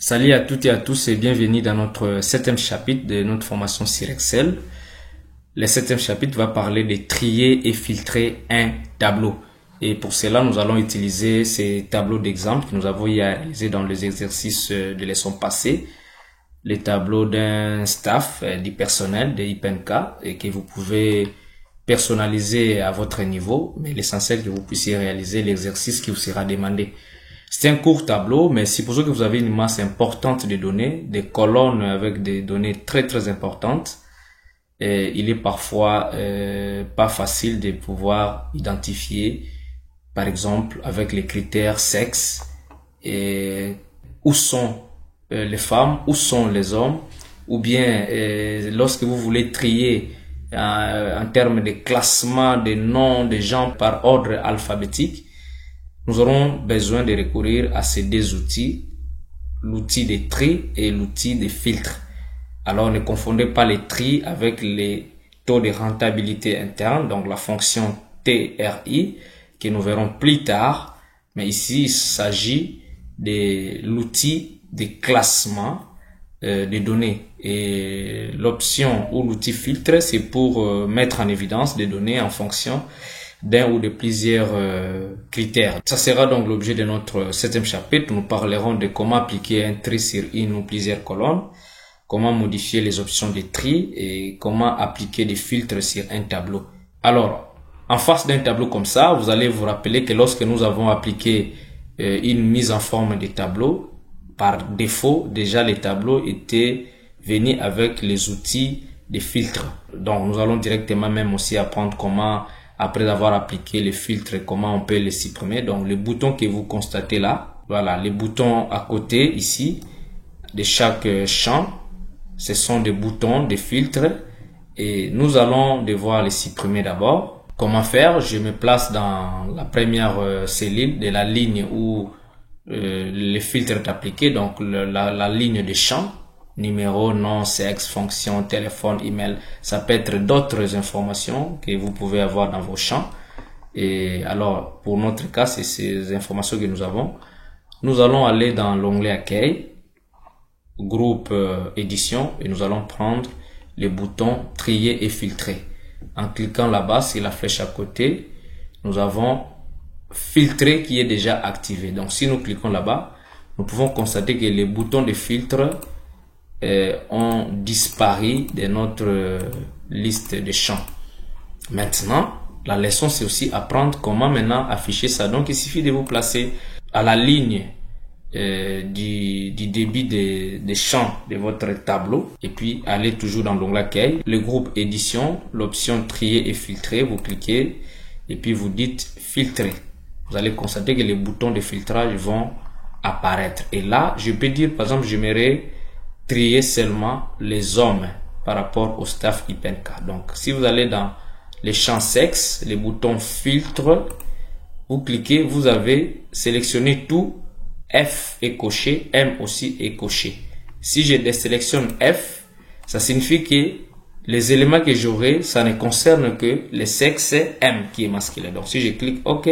Salut à toutes et à tous et bienvenue dans notre septième chapitre de notre formation sur Excel. Le septième chapitre va parler de trier et filtrer un tableau. Et pour cela, nous allons utiliser ces tableaux d'exemple que nous avons réalisés dans les exercices de leçon passée. Les tableaux d'un staff, du personnel, de IPNK, et que vous pouvez personnaliser à votre niveau, mais l'essentiel est que vous puissiez réaliser l'exercice qui vous sera demandé. C'est un court tableau, mais supposons que vous avez une masse importante de données, des colonnes avec des données très importantes. Et il est parfois pas facile de pouvoir identifier, par exemple, avec les critères sexe, et où sont les femmes, où sont les hommes, ou bien lorsque vous voulez trier en termes de classement des noms des gens par ordre alphabétique, nous aurons besoin de recourir à ces deux outils, l'outil de tri et l'outil de filtre. Alors ne confondez pas les tri avec les taux de rentabilité interne, donc la fonction TRI, que nous verrons plus tard. Mais ici, il s'agit de l'outil de classement des données. Et l'option ou l'outil filtre, c'est pour mettre en évidence des données en fonction d'un ou de plusieurs critères. Ça sera donc l'objet de notre septième chapitre. Nous parlerons de comment appliquer un tri sur une ou plusieurs colonnes, comment modifier les options de tri et comment appliquer des filtres sur un tableau. Alors, en face d'un tableau comme ça, vous allez vous rappeler que lorsque nous avons appliqué une mise en forme des tableaux, par défaut, déjà les tableaux étaient venus avec les outils de filtres. Donc, nous allons directement même aussi apprendre comment, après avoir appliqué les filtres, comment on peut les supprimer. Donc, les boutons que vous constatez là, voilà, les boutons à côté ici de chaque champ, ce sont des boutons de filtres et nous allons devoir les supprimer d'abord. Comment faire? Je me place dans la première cellule de la ligne où le filtre est appliqué, donc la ligne de champ. Numéro, nom, sexe, fonction, téléphone, email. Ça peut être d'autres informations que vous pouvez avoir dans vos champs. Et alors, pour notre cas, c'est ces informations que nous avons. Nous allons aller dans l'onglet Accueil, groupe édition, et nous allons prendre les boutons trier et filtrer. En cliquant là-bas, sur la flèche à côté, nous avons filtrer qui est déjà activé. Donc, si nous cliquons là-bas, nous pouvons constater que les boutons de filtre ont disparu de notre liste de champs. Maintenant, la leçon, c'est aussi apprendre comment maintenant afficher ça. Donc, il suffit de vous placer à la ligne du débit des champs de votre tableau et puis aller toujours dans l'onglet Accueil, le groupe édition, l'option trier et filtrer, vous cliquez et puis vous dites filtrer. Vous allez constater que les boutons de filtrage vont apparaître. Et là, je peux dire, par exemple, j'aimerais trier seulement les hommes par rapport au staff IPNK. Donc, si vous allez dans les champs sexe, les boutons filtre, vous cliquez, vous avez sélectionné tout. F est coché, M aussi est coché. Si je désélectionne F, ça signifie que les éléments que j'aurai, ça ne concerne que le sexe M qui est masculin. Donc, si je clique OK,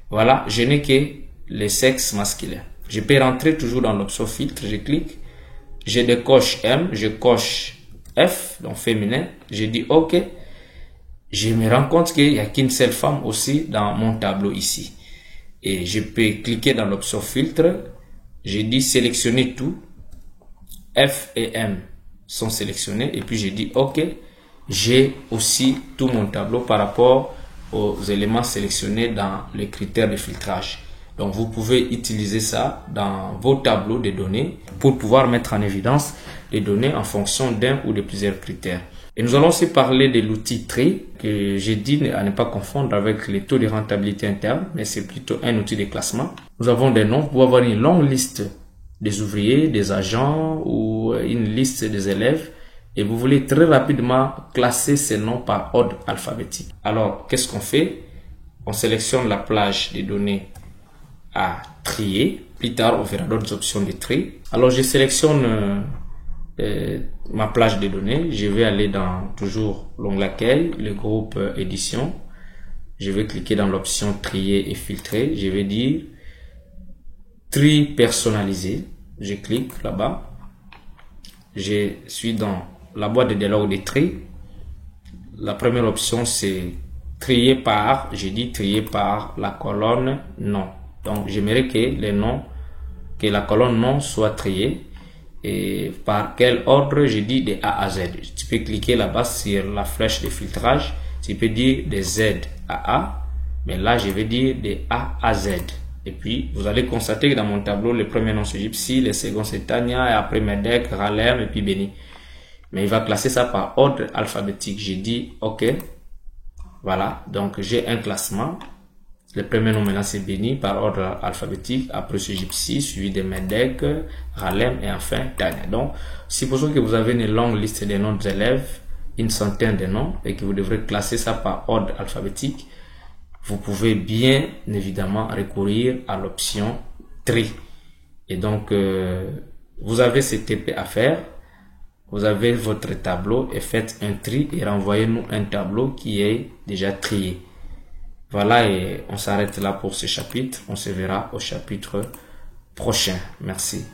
voilà, je n'ai que le sexe masculin. Je peux rentrer toujours dans l'option filtre, je clique, je décoche M, je coche F, donc féminin, je dis OK. Je me rends compte qu'il n'y a qu'une seule femme aussi dans mon tableau ici. Et je peux cliquer dans l'option filtre, je dis sélectionner tout, F et M sont sélectionnés et puis je dis OK. J'ai aussi tout mon tableau par rapport aux éléments sélectionnés dans les critères de filtrage. Donc, vous pouvez utiliser ça dans vos tableaux de données pour pouvoir mettre en évidence les données en fonction d'un ou de plusieurs critères. Et nous allons aussi parler de l'outil tri que j'ai dit à ne pas confondre avec les taux de rentabilité interne, mais c'est plutôt un outil de classement. Nous avons des noms pour avoir une longue liste des ouvriers, des agents ou une liste des élèves. Et vous voulez très rapidement classer ces noms par ordre alphabétique. Alors, qu'est-ce qu'on fait? On sélectionne la plage des données à trier. Plus tard, on verra d'autres options de tri. Alors, je sélectionne ma plage de données. Je vais aller dans toujours l'onglet Accueil, le groupe édition. Je vais cliquer dans l'option trier et filtrer. Je vais dire tri personnalisé. je clique là-bas. Je suis dans la boîte de dialogue de tri. La première option, c'est trier par, j'ai dit trier par la colonne nom. Donc, j'aimerais que les noms, que la colonne nom soit triée. Et par quel ordre? J'ai dit de A à Z. Tu peux cliquer là-bas sur la flèche de filtrage. Tu peux dire de Z à A. Mais là, je vais dire de A à Z. Et puis, vous allez constater que dans mon tableau, le premier nom c'est Gypsy, le second c'est Tania, et après Medek, Ralem, et puis Benny. Mais il va classer ça par ordre alphabétique. J'ai dit OK. Voilà. Donc, j'ai un classement. Le premier nom maintenant c'est Benny par ordre alphabétique. Après c'est Gypsy, suivi de Medek, Ralem et enfin Tania. Donc, supposons que vous avez une longue liste de noms d'élèves, une centaine de noms, et que vous devrez classer ça par ordre alphabétique. Vous pouvez bien évidemment recourir à l'option tri. Et donc, vous avez ce TP à faire. Vous avez votre tableau et faites un tri et renvoyez-nous un tableau qui est déjà trié. Voilà, et on s'arrête là pour ce chapitre. On se verra au chapitre prochain. Merci.